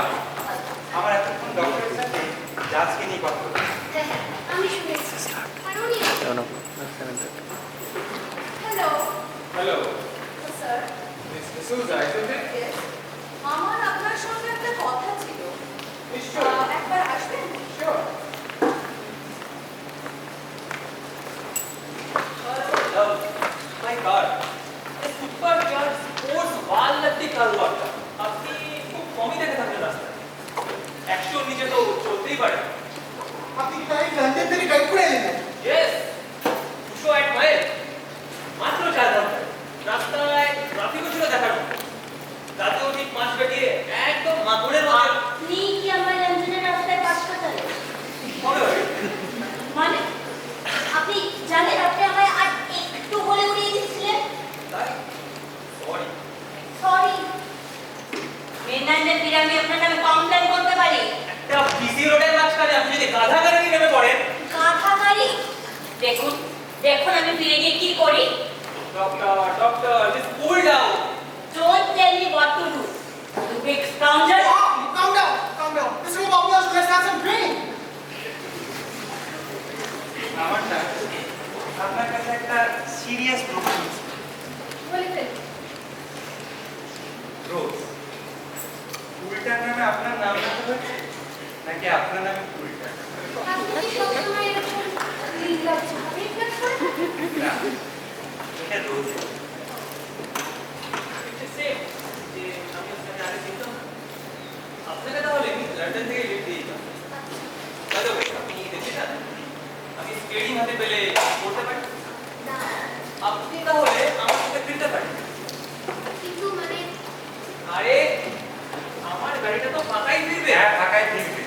আমি আমার এতক্ষণ ডক্টরের সাথে জাজকে নিয়ে কথা বলছি। হ্যাঁ হ্যাঁ আমি শুনেছি আর উনি hello hello sir miss D'Souza isn't it? আমার আপনার সঙ্গে একটা কথা ছিল নিশ্চয়ই একবার আসবেন শিওর माय गॉड ये सुपर क्लास स्पोर्ट्स वाल लगती কালওয়াটা আপনি খুব কমই দেখে থাকেন রাস্তায় 100 নিচে তো চলতেই পারে আপনি কি তাই লন্ডন থেকে গাইড করে এলেন? यस 208 মাইল মাত্র 4 ঘন্টা রাস্তায় ট্রাফিকও ছিল দেখার মতো রাতেও ঠিক 5 বেটিয়ে একদম মাগুরের মতো আপনি কি আমার লন্ডনের রাস্তায় পাশ কাটালেন মনে হয় মানে আপনি জানেন আপনি আমায় আর একটু বলে উড়িয়ে দিচ্ছিলেন তাই সরি সরি মেনল্যান্ডে ফিরে আমি আপনার নামে কমপ্লেন করতে পারি একটা বিজি রোডের মাঝখানে আপনি যদি গাধা গাড়ি নিয়ে নেমে পড়েন গাধা গাড়ি দেখুন দেখুন আমি ফিরে গিয়ে কি করি doctor just cool down Don't tell me what to do. You big scoundrel. Calm down, calm down. This is about us. Let's have some drink. আমারটা আপনার কাছে একটা সিরিয়াস প্রশ্ন আছে। বলে ফেল। রোজ ফুলটার নামে আপনার নাম রাখা হয়েছে নাকি আপনার নামে ফুলটা? আপনি কি সবসময় এরকম নির্লজ্জ ভাবে কাজ করেন? না এটা রোজ আপনাকে তাহলে লন্ডন থেকে লিফট দিয়ে দিতাম আপনি দেখতে চান আমি স্কেটিং হাতে পেলে করতে পারি না, আপনি তাহলে আমার সাথে ফিরতে পারেন কিন্তু মানে আরে আমার গাড়িটা তো ফাঁকাই ফিরবে হ্যাঁ ফাঁকায় ফিরবে।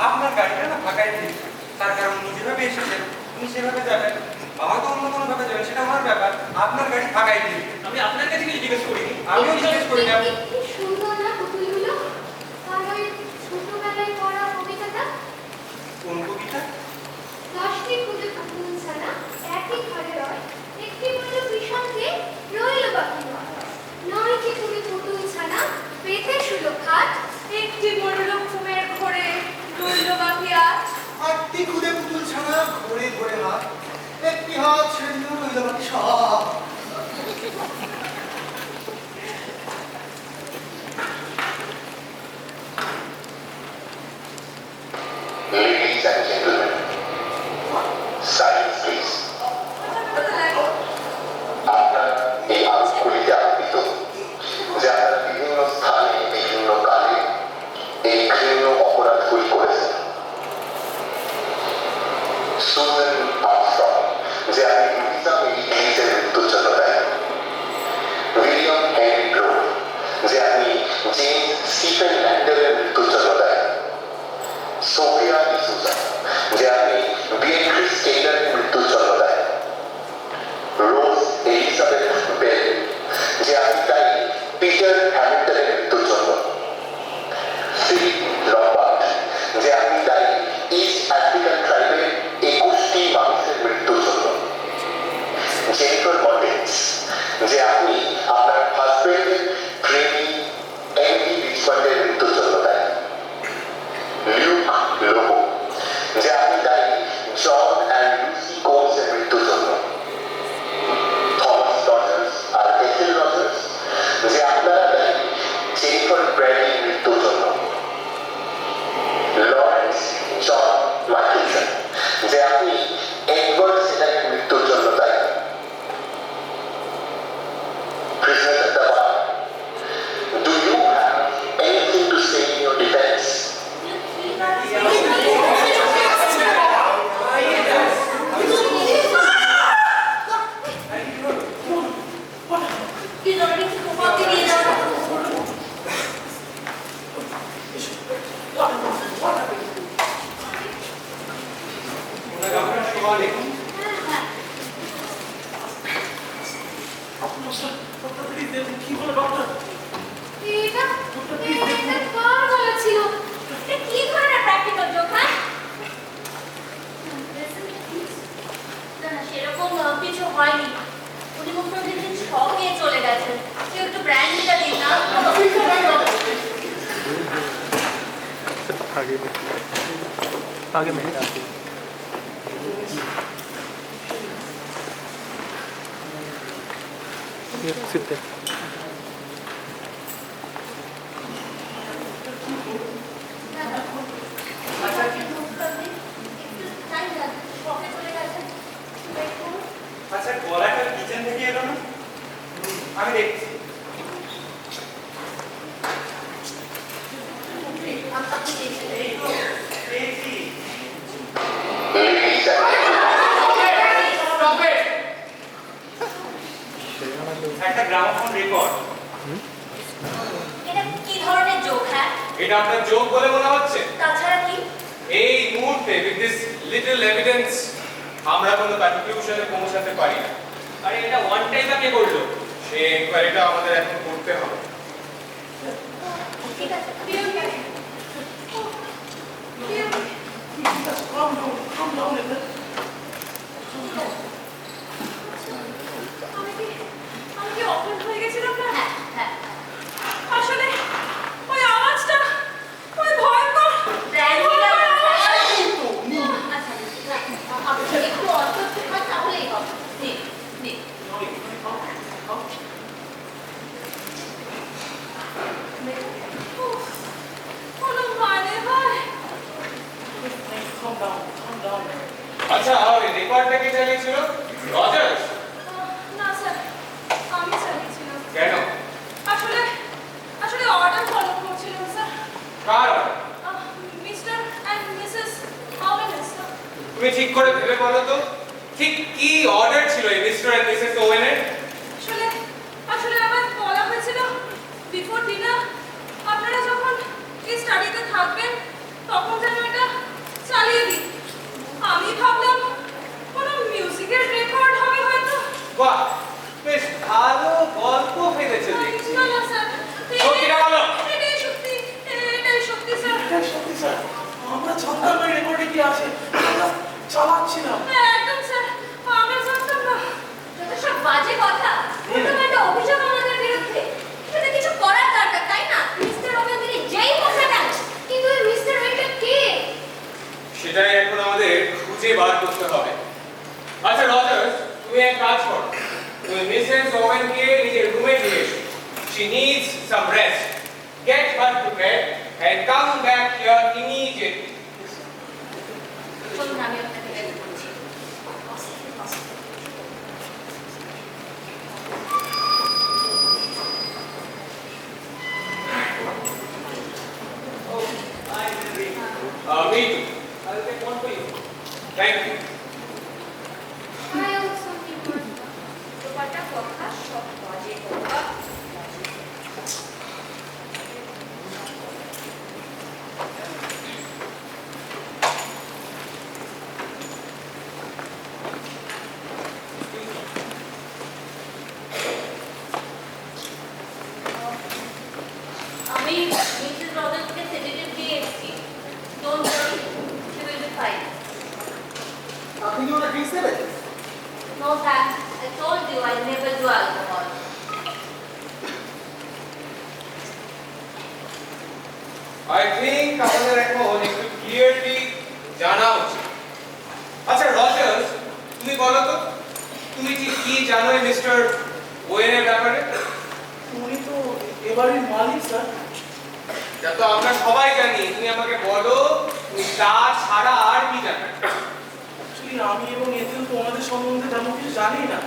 আপনার গাড়িটা না ফাঁকায় ফিরবে। তার কারণ উনি যেভাবে এসেছেন উনি সেভাবে যাবেন, হয়তো অন্য কোনো ভাবে যাবেন, সেটা আমার ব্যাপার। আপনার গাড়ি ফাঁকায় ফিরবে। আমি আপনার কাছে কিছু জিজ্ঞেস করিনি আমিও জিজ্ঞেস করি না। কি সুন্দর না পুতুলগুলো? আর ওই ছোটবেলায় পড়া কবিতাটা কোন কবিতা? 10টি খুদে পুতুল ছানা একই ঘরে রয়, একটি বলল বিষঙ্গে রইল বাকি নয়। 9টি খুদে পুতুল ছানা পেতে শুলো খাট, একটি বলল ঘুমের ঘোরে রইল বাকি আট। 8টি খুদে পুতুল ছানা ঘুরে ঘুরে হাত, একটি হাত ছেড়ে দিল রইল বাকি সব। Ladies and gentlemen, silence please. আপনার এই আঙ্গুলিতে আবৃত যে আপনারা বিভিন্ন স্থানে বিভিন্ন কালে এই ঘৃণ্য অপরাধগুলি করেছেন। সুজেন আর্মস্ট্রং যে আপনি লুইসা মেরি গ্লিজের মৃত্যুর জন্য দায়ী, উইলিয়াম হেনরি গ্রোভ যে আপনি জেমস স্টিফেন ল্যান্ডেলের মৃত্যুর জন্য দায়ী, সোফিয়া ডিসুজা যে আপনি বিয়েট্রিস টেইলরের মৃত্যুর জন্য দায়ী, রোজ এলিজাবেথ বেল যে আপনি দায়ী পিটার হ্যামিল্টনের মৃত্যুর জন্য, ফিলিপ লম্বার্ড যে আপনি দায়ী ইস্ট আফ্রিকান ট্রাইবের 21টি মানুষের মৃত্যুর জন্য, জেনিফার মর্টেন্স যে আপনি আপনার হাজবেন্ডের প্রেমী এমডি রিচমান্ডের মৃত্যুর জন্য দায়ী, লিউক লোবো যে আপনি দায়ী জন অ্যান্ড লুসি কোলসের মৃত্যুর জন্য, থমাস রজার্স আর এথেল রজার্স যে আপনারা দায়ী জেনিফার ব্র্যাডির মৃত্যুর জন্য, লরেন্স জন মাইকেলসন যে আপনি এডওয়ার্ড সিনারের মৃত্যুর জন্য দায়ী। Prisoners at the bar, do you have anything to say in your defense? He's already walking in now. আপনার সবাই দেখুন। এটা কার গলা ছিল? এটা কি ধরনের প্র্যাকটিক্যাল জোক? না না সেরকম কিছু হয়নি। উনি মুখ্যমন্ত্রী ছকে চলে গেছেন। কেউ একটু ব্র্যান্ডিটা দিন না। आगे में ये सीधे আচ্ছা গলাটা কিচেন থেকে এলো না আমি দেখছি এই তো দেখছি Ladies and Stop it! একটা গ্রামোফোন রেকর্ড এটা কি ধরনের জোক? হ্যাঁ, এটা আপনার জোক বলে মনে হচ্ছে তাছাড়া কি? এই মুহূর্তে উইথ দিস লিটল এভিডেন্স আমরা কোনো কনক্লুশনে পৌঁছাতে পারি না আরে এটা ওয়ান টাইম কে করলো? সেই এনকোয়ারিটা আমাদের এখন করতে হবে ঠিক আছে, আমি কি অপরাধ হয়ে গেছিলাম না? হ্যাঁ হ্যাঁ, আসলে ওই আওয়াজটা ওই ভয়ঙ্কর ব্র্যান্ডিটা ভয়ঙ্কর আওয়াজ। আচ্ছা আপনি একটু অন্তত হয় তাহলেই হবে। নিন নিন, উফ, কোনো মানে হয়? আচ্ছা ওই রেকর্ডটা কে চালিয়েছিল রজার্স না স্যার, আমি চালিয়েছিলাম। কেন আসলে আসলে অর্ডার ফলো করছিলাম স্যার। কার Mr and Mrs Owen sir. তুমি ঠিক করে ভেবে বলো তো ঠিক কি অর্ডার ছিল এই মিস্টার এন্ড মিসেস ওয়েনের আসলে আসলে আমার বলা হয়েছিল বিফোর ডিনার আপনারা যখন এই স্টাডিতে থাকবেন তখন যেন এটা চালিয়ে দিই। আমি ভাবলাম কোনো মিউজিকের রেকর্ড হবে হয়তো। বাহ বেশ ভালো গল্প ফেলেছে দেখছি না না স্যার, সত্যিটা বলো। এটাই সত্যি, এটাই সত্যি স্যার। সত্যি স্যার, আমরা জানতাম না রেকর্ডে কি আছে, আমরা চালাচ্ছিলাম। একদম স্যার, আমরা জানতাম না। যত সব বাজে কথা, প্রথমে একটা অভিযোগ আমাদের বিরুদ্ধে, সেটা কিছু করার দরকার, তাই না? মিস্টার ওয়েন তিনি যেই মুখে দেন, কিন্তু ওই মিস্টার ওয়েনটা কে? সেটাই এখন আমাদের খুঁজে বার করতে হবে আচ্ছা রজার্স তুমি এক কাজ করো তুমি মিসেস ওয়েনকে নিজের রুমে নিয়ে এসো she needs some rest get her to bed and come back here immediately চলুন আমি আপনাকে বের করছি। me too I'll take one for you. thank you I also need one. Dupatta কথা সব বাজে কথা। আমি মিসেস রজার্সকে সেডেটিভ দিয়ে এসেছি। Don't worry, she will be fine. আপনি কি ওরা ড্রিঙ্কস দেবেন? No thanks. I told you I never do alcohol. I think আমাদের এখন একটু ক্লিয়ারলি জানা উচিত আচ্ছা রজার্স তুমি বলো তো তুমি ঠিক কি জানো এই মিস্টার ওয়েনের ব্যাপারে উনি তো এবারের মালিক স্যার। যা তো আমরা সবাই জানি তুমি আমাকে বলো তুমি তা ছাড়া আর কি জানো অ্যাকচুয়ালি আমি এবং এতেও তো ওনাদের সম্বন্ধে তেমন কিছু জানি না।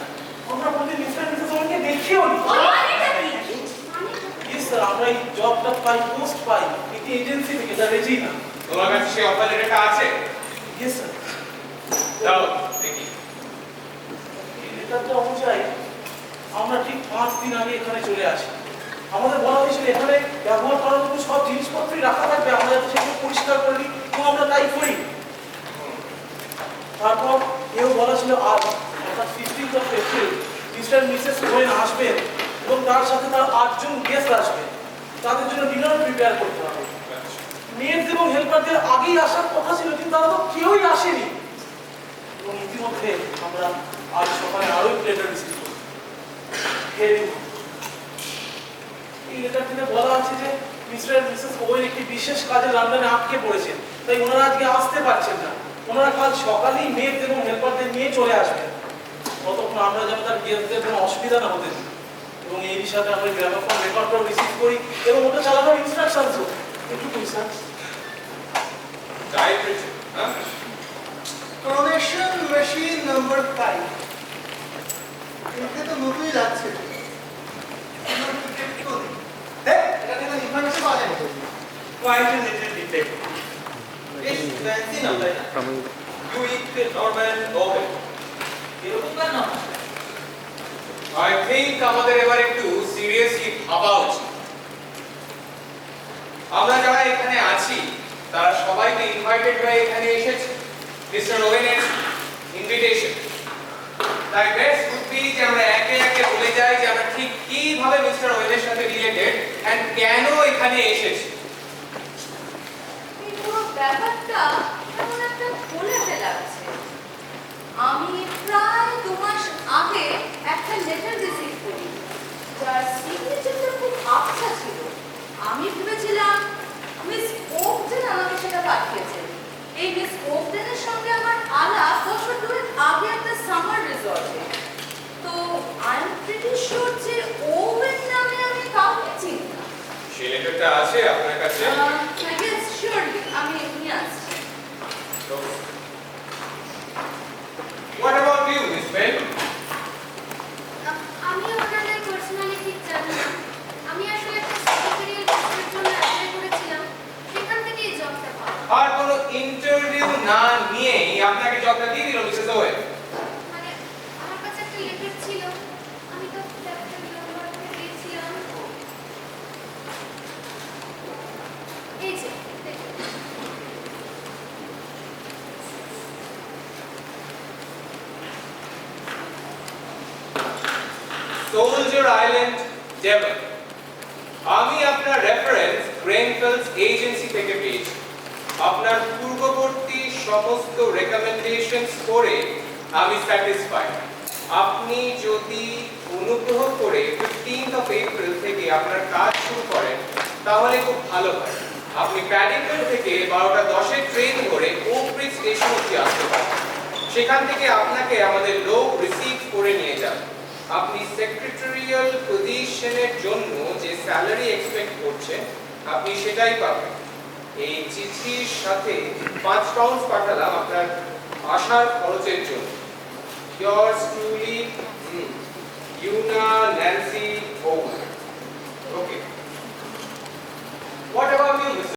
আমরা বলতে মিস্টার মিসেস ওয়ানকে দেখিও নি। মানেটা কি? ইয়েস স্যার, আমরা এই জবটা পাই, পোস্ট পাই একটি এজেন্সি থেকে, দ্য রেজিনা। তোমার কাছে সেই অফার লেটারটা আছে ইয়েস স্যার। দাও দেখি এই লেটারটা অনুযায়ী আমরা ঠিক 5 দিন আগে এখানে চলে আসি। আমাদের বলা হয়েছিল এখানে ব্যবহার করার মতো সব জিনিসপত্রই রাখা থাকবে, আমরা যাতে সেগুলো পরিষ্কার করে নিই এবং আমরা তাই করি। তারপর এও বলা ছিল আজ অর্থাৎ 15th of April Mr Mrs Owen আসবেন এবং তার সাথে তার 8 জন গেস্ট আসবেন। তাদের জন্য ডিনার প্রিপেয়ার করতে হবে। মেয়েদের এবং হেল্পারদের আগেই আসার কথা ছিল, কিন্তু তারা তো কেউই আসেনি। এবং ইতিমধ্যে আমরা আজ সকালে আরো একটি লেটার রিসিভ করি। এই লেটারটিতে বলা আছে যে মিস্টার এন্ড মিসেস ওয়েন একটি বিশেষ কাজে লন্ডনে আটকে পড়েছেন, তাই ওনারা আজকে আসতে পারছেন না। ওনারা কাল সকালেই মেড এবং হেল্পারদের নিয়ে চলে আসবেন। ততক্ষণ আমরা যেন তার গেস্টদের কোনো অসুবিধা না হতে দিই, এবং এই বিষয়ে আমরা গ্রামোফোন রেকর্ডটাও রিসিভ করি এবং ওটা চালানোর ইনস্ট্রাকশনসও একটু sir. Type it, huh? Coronation machine number 5 এতে তো নতুনই লাগছে এটা কিন্তু ইনফরমেশন পাওয়া যায় না Quite a little defect. বেশ ফ্যান্সি নাম তাই না Buick Norman Owen. এরকম কেন? I think আমাদের এবার একটু সিরিয়াসলি ভাবা উচিত। আমরা যারা এখানে আছি তারা সবাই তো ইনভাইটেড হয়ে এখানে এসেছি মিস্টার ওয়েনের ইনভিটেশন। তাই বেস্ট উড বি যে আমরা একে একে বলে যাই যে আমরা ঠিক কিভাবে মিস্টার ওয়েনের সাথে রিলেটেড এন্ড কেন এখানে এসেছি। এই পুরো ব্যাপারটা কেমন একটা ঘোলাটে লাগছে। আমি প্রায় 2 মাস আগে একটা লেটার রিসিভ করি যার সিগনেচারটা খুব আবছা ছিল। আমি ভেবেছিলাম মিস ওকডেন আমাকে সেটা পাঠিয়েছেন। এই মিস ওকডেনের সঙ্গে আমার আলাপ বছর 2 আগে একটা সামার রিসর্টে। তো আই এম প্রিটি শিওর যে ওয়েন নামে আমি কাউকে চিনি না। সেই লেটারটা আছে আপনার কাছে? Yes, surely. আমি নিয়ে আসছি। What about you, Miss Ben? আমি ওনাদের পার্সোনালি ঠিক জানি না। আমি আসলে একটা সেক্রেটারিয়াল পোস্টের জন্য অ্যাপ্লাই করেছিলাম, সেখান থেকে এই জবটা পাই। আর কোনো ইন্টারভিউ না নিয়েই আপনাকে জবটা দিয়ে দিল মিসেস ওয়েন? মানে আমার কাছে একটা লেটার ছিল, আমি তো ক্যাপ্টেন নম্বরকে দিয়েছিলাম। এই যে দেখুন। Soldier island, Devon. আমি আপনার রেফারেন্স গ্রেনফেলস এজেন্সি থেকে পেয়েছি। আপনার পূর্ববর্তী সমস্ত রেকমেন্ডেশনস করে আমি স্যাটিসফাইড। আপনি যদি অনুগ্রহ করে 15th of April থেকে আপনার কাজ শুরু করেন তাহলে খুব ভালো হয়। আপনি প্যাডিংটন থেকে 12:10 ট্রেন ধরে ওক ব্রিজ স্টেশন অবধি আসতে পারেন। সেখান থেকে আপনাকে আমাদের লোক রিসিভ করে নিয়ে যাবে। আপনি সেক্রেটারিয়াল পজিশনের জন্য যে স্যালারি এক্সপেক্ট করছেন আপনি সেটাই পাবেন। এই চিঠির সাথে 5 পাউন্ড পাঠালাম আপনার আসার খরচের জন্য। Yours truly, Una Nancy Owen. Okay. What about you, Mr.